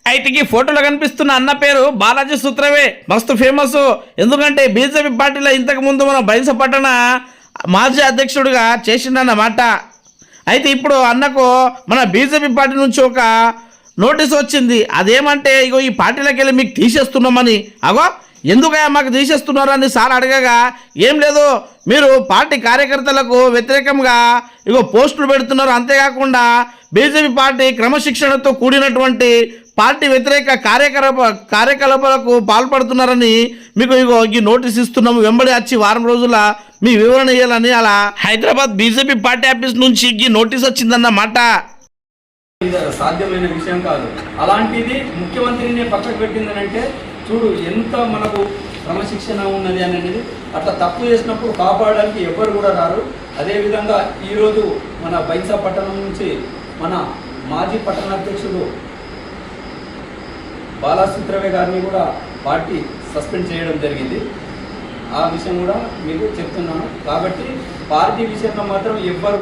అయితే ఈ ఫోటోలో కనిపిస్తున్న అన్న పేరు బాలాజీ సూత్రవే, మస్తు ఫేమస్. ఎందుకంటే బీజేపీ పార్టీలో ఇంతకు ముందు మన బైన్సపట్టణ మాజీ అధ్యక్షుడిగా చేసిండన్నమాట. అయితే ఇప్పుడు అన్నకు మన బీజేపీ పార్టీ నుంచి ఒక నోటీస్ వచ్చింది. అదేమంటే ఇగో ఈ పార్టీలోకి వెళ్ళి మీకు తీసేస్తున్నామని. అగో ఎందుకయ్యా మాకు తీసేస్తున్నారని సార్ అడగగా, ఏం లేదు మీరు పార్టీ కార్యకర్తలకు వ్యతిరేకంగా ఇగో పోస్టులు పెడుతున్నారు, అంతేకాకుండా బీజేపీ పార్టీ క్రమశిక్షణతో కూడినటువంటి పార్టీ వ్యతిరేక కార్యకలాపాలకు పాల్పడుతున్నారని మీకు ఇగో ఈ నోటీస్ ఇస్తున్నాము, వెంబడి వచ్చి వారం రోజుల మీ వివరణ ఇవ్వాలని అలా హైదరాబాద్ బీజేపీ పార్టీ ఆఫీస్ నుంచి ఈ నోటీస్ వచ్చిందన్నమాట. సాధ్యమైన విషయం కాదు. అలాంటిది ముఖ్యమంత్రిని పక్కకు పెట్టిందనంటే చూడు ఎంత మనకు క్రమశిక్షణ ఉన్నది అనేది. అట్లా తప్పు చేసినప్పుడు కాపాడడానికి ఎవ్వరు కూడా రారు. అదేవిధంగా ఈరోజు మన బైన్సా పట్టణం నుంచి మన మాజీ పట్టణాధ్యక్షుడు బాలాసూత్రవే గారిని కూడా పార్టీ సస్పెండ్ చేయడం జరిగింది. ఆ విషయం కూడా మీకు చెప్తున్నాను. కాబట్టి పార్టీ విషయంలో మాత్రం ఎవ్వరు